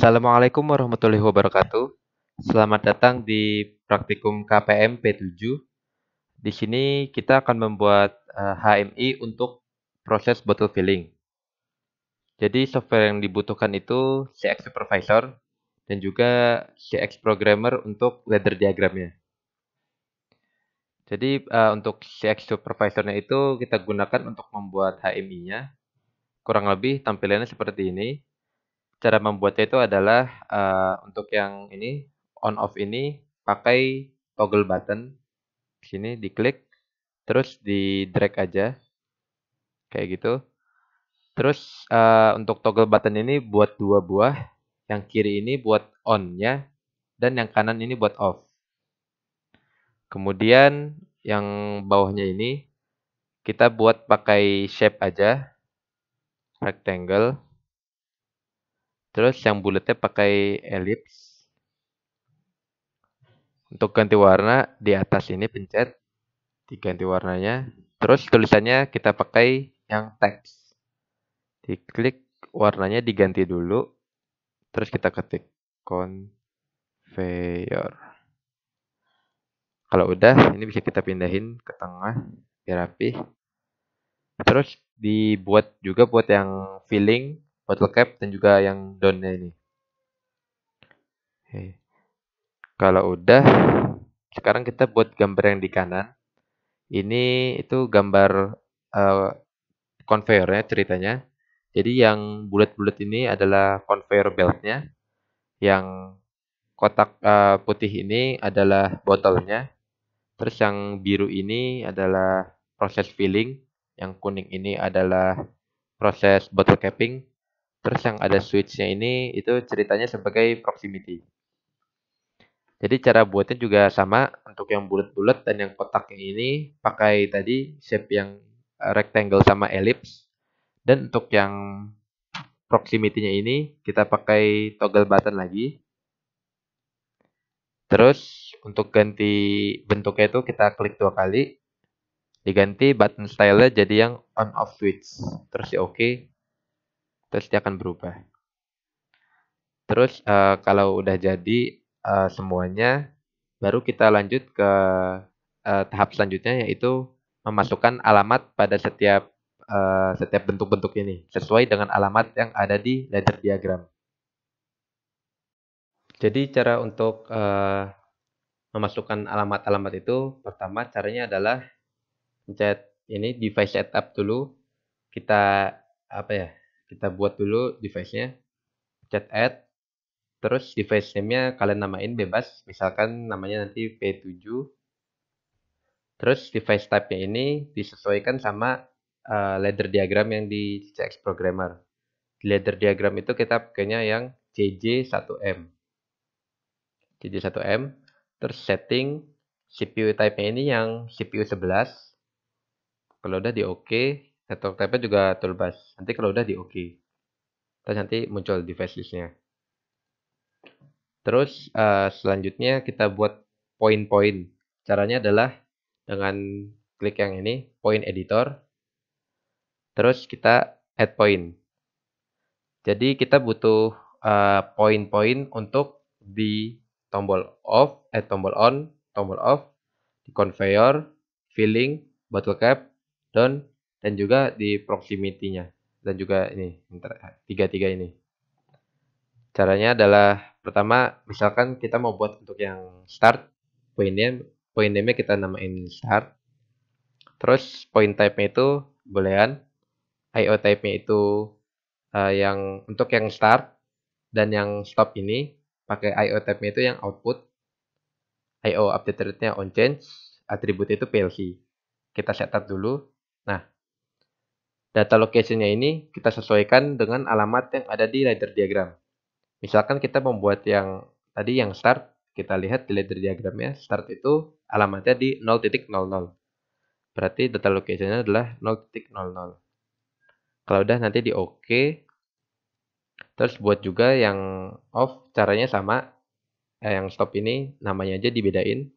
Assalamualaikum warahmatullahi wabarakatuh. Selamat datang di praktikum KPM P7. Di sini kita akan membuat HMI untuk proses bottle filling. Jadi software yang dibutuhkan itu CX Supervisor dan juga CX Programmer untuk ladder diagramnya. Jadi untuk CX Supervisornya itu kita gunakan untuk membuat HMI-nya. Kurang lebih tampilannya seperti ini. Cara membuatnya itu adalah untuk yang ini on off ini pakai toggle button. Di sini diklik, terus di drag aja kayak gitu. Terus untuk toggle button ini buat dua buah, yang kiri ini buat on-nya dan yang kanan ini buat off. Kemudian yang bawahnya ini kita buat pakai shape aja, rectangle. Terus yang bulatnya pakai ellipse. Untuk ganti warna di atas ini pencet, diganti warnanya. Terus tulisannya kita pakai yang teks. Diklik, warnanya diganti dulu. Terus kita ketik conveyor. Kalau udah, ini bisa kita pindahin ke tengah biar rapi. Terus dibuat juga buat yang filling, bottle cap, dan juga yang down-nya ini. Oke. Kalau udah, sekarang kita buat gambar yang di kanan. Ini itu gambar conveyor-nya ceritanya. Jadi yang bulat-bulat ini adalah conveyor belt-nya. Yang kotak putih ini adalah botolnya. Terus yang biru ini adalah proses filling. Yang kuning ini adalah proses bottle capping. Terus yang ada switch-nya ini itu ceritanya sebagai proximity. Jadi cara buatnya juga sama untuk yang bulat-bulat dan yang kotaknya ini pakai tadi shape yang rectangle sama ellipse. Dan untuk yang proximity-nya ini kita pakai toggle button lagi. Terus untuk ganti bentuknya itu kita klik 2 kali. Diganti button style-nya jadi yang on off switch. Terus di OK. Terus dia akan berubah. Terus kalau udah jadi semuanya, baru kita lanjut ke tahap selanjutnya, yaitu memasukkan alamat pada setiap bentuk-bentuk ini sesuai dengan alamat yang ada di ladder diagram. Jadi cara untuk memasukkan alamat-alamat itu, pertama caranya adalah pencet ini device setup dulu. Kita kita buat dulu device-nya, pencet add. Terus device name-nya kalian namain bebas, misalkan namanya nanti P7. Terus device type-nya ini disesuaikan sama ladder diagram yang di CX Programmer. Di ladder diagram itu kita pakainya yang CJ1M. CJ1M. Terus setting CPU type-nya ini yang CPU 11. Kalau udah di OK, network type-nya juga toolbus. Nanti kalau udah di OK. Terus nanti muncul device list-nya. Terus selanjutnya kita buat point-point. Caranya adalah dengan klik yang ini, point editor. Terus kita add point. Jadi kita butuh point-point untuk di tombol off, tombol on, tombol off, di conveyor, filling, bottle cap, down, dan juga di proximity-nya. Dan juga ini, tiga-tiga ini. Caranya adalah pertama, misalkan kita mau buat untuk yang start, point name-nya kita namain start. Terus point type-nya itu boolean, IO type-nya itu yang untuk yang start dan yang stop ini pakai IO type-nya itu yang output. IO update rate-nya on change, atribut itu PLC. Kita setup dulu. Nah, data location-nya ini kita sesuaikan dengan alamat yang ada di ladder diagram. Misalkan kita membuat yang tadi yang start, kita lihat di ladder diagramnya, start itu alamatnya di 0.00. Berarti data location-nya adalah 0.00. Kalau udah nanti di OK. Terus buat juga yang off, caranya sama. Yang stop ini namanya aja dibedain.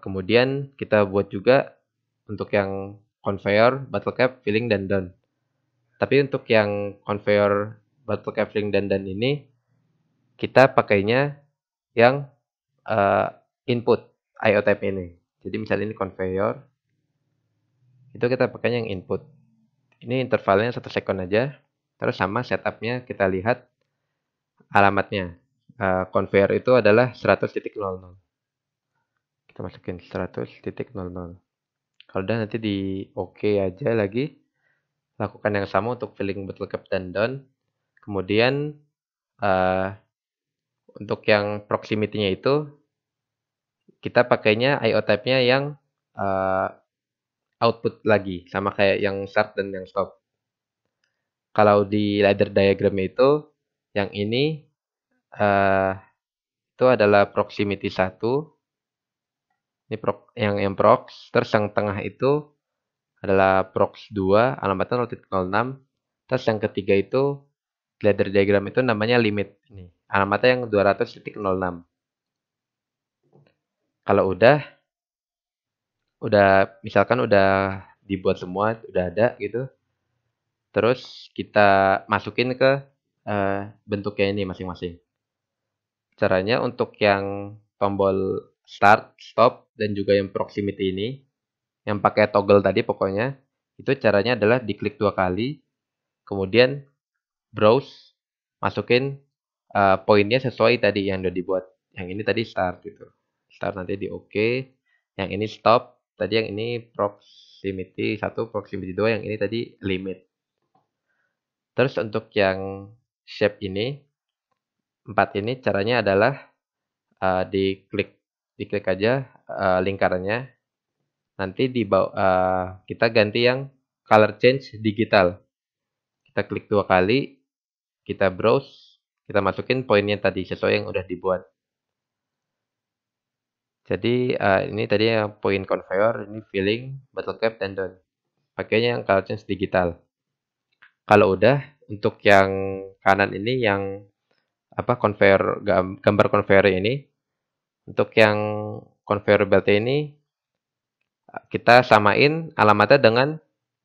Kemudian kita buat juga untuk yang conveyor, bottle cap, filling, dan down. Tapi untuk yang conveyor, bottle cap filling dandan ini kita pakainya yang input IO type ini. Jadi misalnya ini conveyor, itu kita pakainya yang input. Ini intervalnya 1 second aja. Terus sama setupnya kita lihat alamatnya. Conveyor itu adalah 100.00. Kita masukin 100.00. Kalau udah nanti di OK aja lagi. Lakukan yang sama untuk filling bottle cap dan down. Kemudian untuk yang proximity-nya itu kita pakainya IO type-nya yang output lagi, sama kayak yang start dan yang stop. Kalau di ladder diagram itu, yang ini itu adalah proximity 1. Ini yang prox. Terus yang tengah itu adalah prox 2, alamatnya 0.06. Terus yang ketiga itu, ladder diagram itu namanya limit. Ini, alamatnya yang 200.06. Kalau udah misalkan udah dibuat semua, udah ada gitu. Terus kita masukin ke bentuknya ini masing-masing. Caranya untuk yang tombol start, stop, dan juga yang proximity ini, yang pakai toggle tadi pokoknya, itu caranya adalah diklik 2 kali, kemudian browse, masukin poinnya sesuai tadi yang udah dibuat. Yang ini tadi start gitu. Start nanti di OK. Yang ini stop. Tadi yang ini proximity 1, proximity 2, yang ini tadi limit. Terus untuk yang shape ini, 4 ini caranya adalah diklik aja lingkarannya. Nanti di bawah kita ganti yang color change digital. Kita klik 2 kali, kita browse, kita masukin poinnya tadi sesuai yang udah dibuat. Jadi ini tadi yang poin conveyor, ini filling, bottle cap, dan down. Pakainya yang color change digital. Kalau udah, untuk yang kanan ini yang conveyor, gambar conveyor ini, untuk yang conveyor belt ini kita samain alamatnya dengan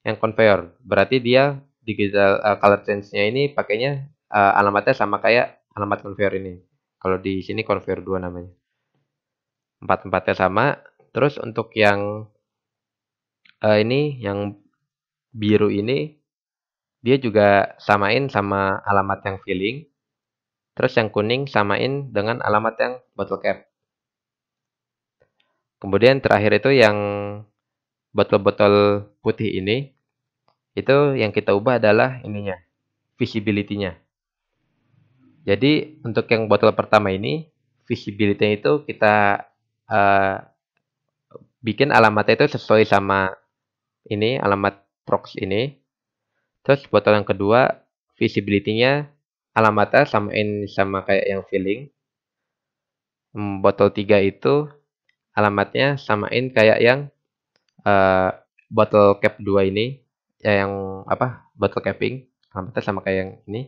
yang conveyor. Berarti dia digital color change-nya ini pakainya alamatnya sama kayak alamat conveyor ini. Kalau di sini conveyor 2 namanya. 4-4-nya sama. Terus untuk yang ini yang biru ini dia juga samain sama alamat yang filling. Terus yang kuning samain dengan alamat yang bottle cap. Kemudian terakhir itu yang botol-botol putih ini, itu yang kita ubah adalah ininya, visibility-nya. Jadi untuk yang botol pertama ini, visibility-nya itu kita bikin alamatnya itu sesuai sama ini, alamat prox ini. Terus botol yang kedua, visibility-nya alamatnya samain sama kayak yang filling. Botol 3 itu alamatnya samain kayak yang bottle cap 2 ini, ya yang bottle capping, alamatnya sama kayak yang ini.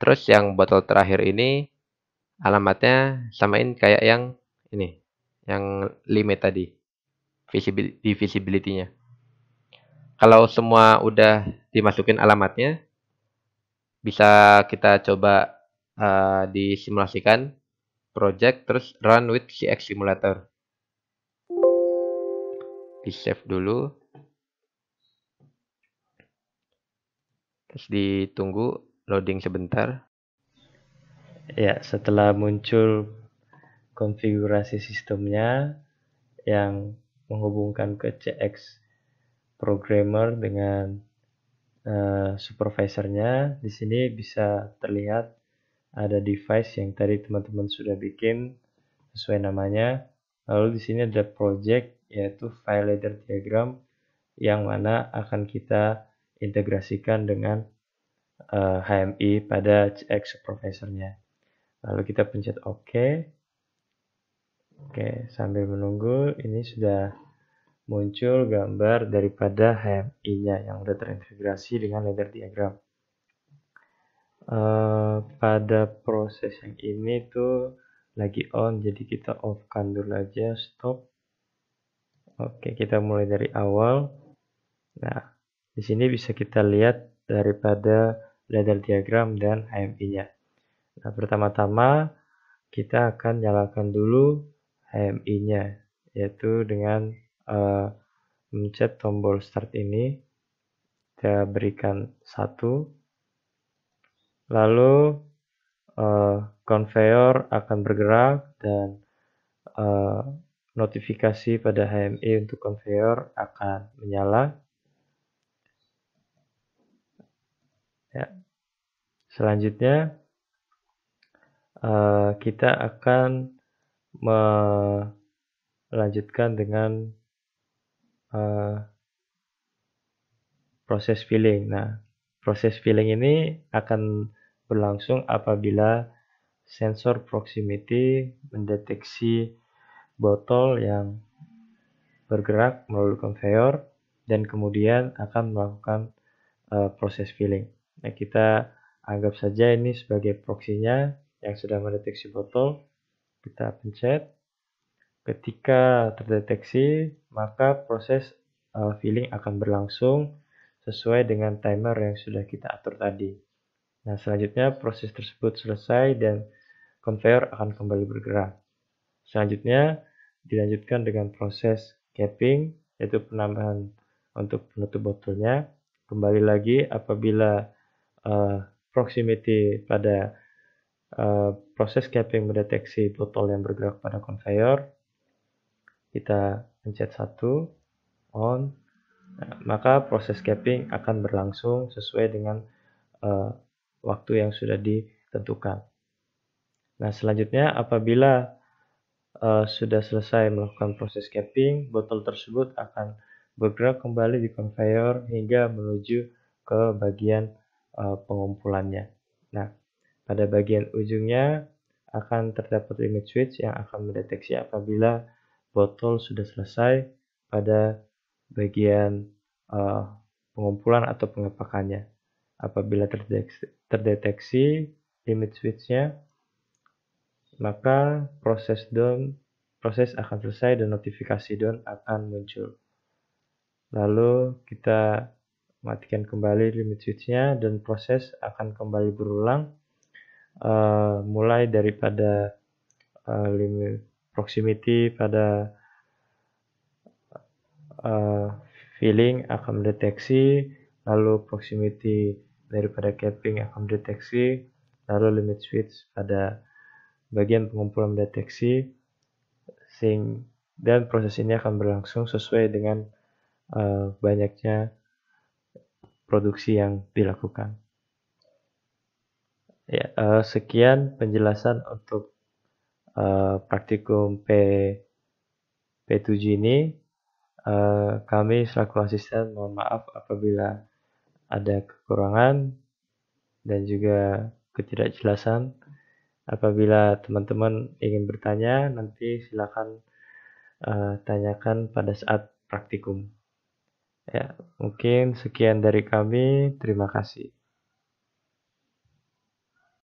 Terus yang botol terakhir ini alamatnya samain kayak yang ini, yang limit tadi, visibility-nya. Kalau semua udah dimasukin alamatnya, bisa kita coba disimulasikan project, terus run with CX Simulator. Di save dulu, terus ditunggu loading sebentar. Ya, setelah muncul konfigurasi sistemnya yang menghubungkan ke CX programmer dengan supervisornya, di sini bisa terlihat ada device yang tadi teman-teman sudah bikin sesuai namanya. Lalu di sini ada project, yaitu file ladder diagram, yang mana akan kita integrasikan dengan HMI pada CX supervisornya. Lalu kita pencet OK. Oke, sambil menunggu ini sudah muncul gambar daripada HMI-nya yang sudah terintegrasi dengan ladder diagram. Pada proses yang ini tuh lagi on, jadi kita off-kan dulu aja, stop. Oke, kita mulai dari awal. Nah, di sini bisa kita lihat daripada ladder diagram dan HMI-nya. Nah, pertama-tama kita akan nyalakan dulu HMI-nya, yaitu dengan mencet tombol start ini, kita berikan 1, lalu conveyor akan bergerak dan notifikasi pada HMI untuk conveyor akan menyala. Ya. Selanjutnya kita akan melanjutkan dengan proses filling. Nah, proses filling ini akan berlangsung apabila sensor proximity mendeteksi botol yang bergerak melalui conveyor dan kemudian akan melakukan proses filling. Nah, kita anggap saja ini sebagai proxy-nya yang sudah mendeteksi botol. Kita pencet. Ketika terdeteksi, maka proses filling akan berlangsung sesuai dengan timer yang sudah kita atur tadi. Nah, selanjutnya proses tersebut selesai dan conveyor akan kembali bergerak. Selanjutnya dilanjutkan dengan proses capping, yaitu penambahan untuk penutup botolnya. Kembali lagi apabila proximity pada proses capping mendeteksi botol yang bergerak pada conveyor, kita pencet 1, on, maka proses capping akan berlangsung sesuai dengan waktu yang sudah ditentukan. Nah, selanjutnya apabila sudah selesai melakukan proses capping, botol tersebut akan bergerak kembali di conveyor hingga menuju ke bagian pengumpulannya. Nah, pada bagian ujungnya akan terdapat limit switch yang akan mendeteksi apabila botol sudah selesai pada bagian pengumpulan atau pengepakannya. Apabila terdeteksi limit switch-nya, maka proses akan selesai dan notifikasi down akan muncul. Lalu kita matikan kembali limit switch-nya dan proses akan kembali berulang mulai daripada limit proximity pada filling akan mendeteksi, lalu proximity daripada capping akan mendeteksi, lalu limit switch pada bagian pengumpulan mendeteksi, dan proses ini akan berlangsung sesuai dengan banyaknya produksi yang dilakukan. Ya, sekian penjelasan untuk praktikum P7 ini. Kami selaku asisten mohon maaf apabila ada kekurangan dan juga ketidakjelasan. Apabila teman-teman ingin bertanya, nanti silakan tanyakan pada saat praktikum. Ya, mungkin sekian dari kami. Terima kasih.